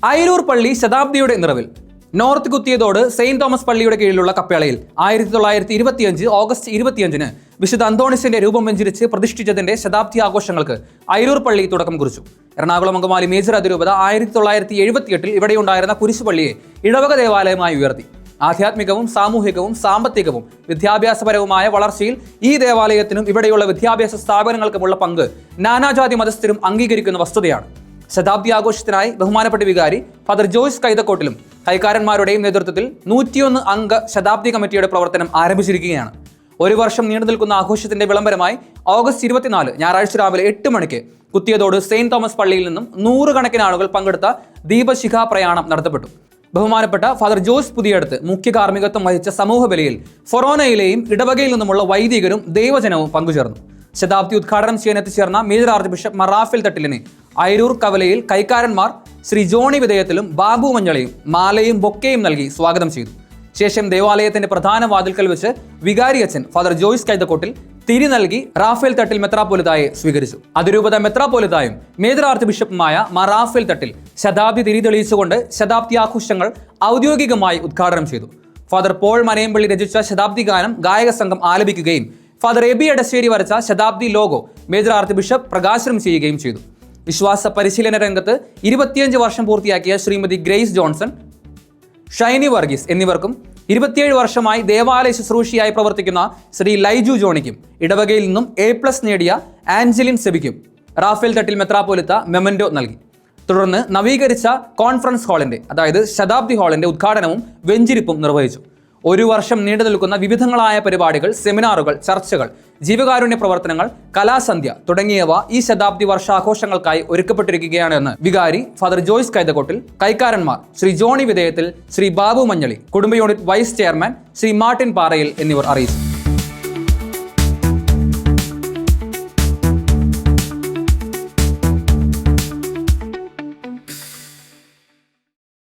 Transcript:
അയിരൂർ പള്ളി ശതാബ്ദിയുടെ നിറവിൽ. North Kuthiyathode Saint Thomas പള്ളിയുടെ കീഴിലുള്ള കപ്പേളയിൽ 1925 ഓഗസ്റ്റ് 25 വിശുദ്ധ അന്തോണിസിന്റെ രൂപം വെഞ്ചരിച്ച് പ്രതിഷ്ഠിച്ചതിന്റെ ശതാബ്ദി ആഘോഷങ്ങൾക്ക് അയിരൂർ പള്ളി തുടക്കം കുറിച്ചു. എറണാകുളം അങ്കമാലി മേജർ അതിരൂപത 1978 ഇവിടെയുണ്ടായിരുന്ന കുരിശുപള്ളിയെ ഇടവക ദേവാലയമായി ഉയർത്തി. ആധ്യാത്മികവും സാമൂഹികവും സാമ്പത്തികവും വിദ്യാഭ്യാസപരവുമായ വളർച്ചയിൽ ഈ ദേവാലയത്തിനും ഇവിടെയുള്ള വിദ്യാഭ്യാസ സ്ഥാപനങ്ങൾക്കുമുള്ള പങ്ക് നാനാജാതി മതസ്ഥരും അംഗീകരിക്കുന്ന വസ്തുതയാണ്. ശതാബ്ദി ആഘോഷത്തിനായി ബഹുമാനപ്പെട്ട വികാരി ഫാദർ ജോയ്സ് കൈതക്കോട്ടിലും കൈക്കാരന്മാരുടെയും നേതൃത്വത്തിൽ 101 അംഗ ശതാബ്ദി കമ്മിറ്റിയുടെ പ്രവർത്തനം ആരംഭിച്ചിരിക്കുകയാണ്. ഒരു വർഷം നീണ്ടു നിൽക്കുന്ന ആഘോഷത്തിന്റെ വിളംബരമായി ഓഗസ്റ്റ് 24 ഞായറാഴ്ച രാവിലെ 8 മണിക്ക് കുത്തിയതോട് സെയിന്റ് തോമസ് പള്ളിയിൽ നിന്നും 100 കണക്കിന് ആളുകൾ പങ്കെടുത്ത ദീപശിഖാ പ്രയാണം നടത്തപ്പെട്ടു. ബഹുമാനപ്പെട്ട ഫാദർ ജോസ് പുതിയടത്ത് മുഖ്യ കാർമ്മികത്വം വഹിച്ച സമൂഹ ബലിയിൽ ഫൊറോനയിലെയും ഇടവകയിൽ നിന്നുമുള്ള വൈദികരും ദൈവജനവും പങ്കുചേർന്നു. ശതാബ്ദി ഉദ്ഘാടനം ചെയ്യാൻ എത്തിച്ചേർന്ന മേജർ ആർച്ച് ബിഷപ്പ് റാഫേൽ തട്ടിലിനെ അയിരൂർ കവലയിൽ കൈക്കാരന്മാർ ശ്രീ ജോണി വിധേയത്തിലും ബാബു മഞ്ഞളയും മാലയും ബൊക്കയും നൽകി സ്വാഗതം ചെയ്തു. ശേഷം ദേവാലയത്തിന്റെ പ്രധാന വാതിൽക്കൽ വെച്ച് വികാരി അച്ഛൻ ഫാദർ ജോയ്സ് കൈതക്കോട്ടിൽ തിരി നൽകി റാഫേൽ തട്ടിൽ മെത്രാപ്പോലിത്തായെ സ്വീകരിച്ചു. അതിരൂപത മെത്രാപ്പോലിത്തായും മേജർ ആർച്ച് ബിഷപ്പുമായ റാഫേൽ തട്ടിൽ ശതാബ്ദി തിരി തെളിയിച്ചുകൊണ്ട് ശതാബ്ദി ആഘോഷങ്ങൾ ഔദ്യോഗികമായി ഉദ്ഘാടനം ചെയ്തു. ഫാദർ പോൾ മനയമ്പള്ളി രചിച്ച ശതാബ്ദി ഗാനം ഗായക സംഘം ആലപിക്കുകയും ഫാദർ എബി എടശ്ശേരി വരച്ച ശതാബ്ദി ലോഗോ മേജർ ആർച്ച് ബിഷപ്പ് പ്രകാശനം ചെയ്യുകയും ചെയ്തു. വിശ്വാസ പരിശീലന രംഗത്ത് 25 വർഷം പൂർത്തിയാക്കിയ ശ്രീമതി ഗ്രേസ് ജോൺസൺ, ഷൈനി വർഗീസ് എന്നിവർക്കും 27 വർഷമായി ദേവാലയ ശുശ്രൂഷയായി പ്രവർത്തിക്കുന്ന ശ്രീ ലൈജു ജോണിക്കും ഇടവകയിൽ നിന്നും A+ നേടിയ ആഞ്ചലിൻ സെബിക്കും റാഫേൽ തട്ടിൽ മെത്രാപ്പോലിത്ത മെമന്റോ നൽകി. തുടർന്ന് നവീകരിച്ച കോൺഫറൻസ് ഹാളിന്റെ അതായത് ശതാബ്ദി ഹാളിന്റെ ഉദ്ഘാടനവും വെഞ്ചിരിപ്പും നിർവഹിച്ചു. ഒരു വർഷം നീണ്ടു നിൽക്കുന്ന വിവിധങ്ങളായ പരിപാടികൾ, സെമിനാറുകൾ, ചർച്ചകൾ, ജീവകാരുണ്യ പ്രവർത്തനങ്ങൾ, കലാസന്ധ്യ തുടങ്ങിയവ ഈ ശതാബ്ദി വർഷാഘോഷങ്ങൾക്കായി ഒരുക്കപ്പെട്ടിരിക്കുകയാണ് എന്ന് വികാരി ഫാദർ ജോയ്സ് കൈതക്കോട്ടിൽ, കൈക്കാരന്മാർ ശ്രീ ജോണി വിധേയത്തിൽ, ശ്രീ ബാബു മഞ്ഞളി, കുടുംബ unit vice chairman Shri Martin Parayil എന്നിവർ അറിയിച്ചു.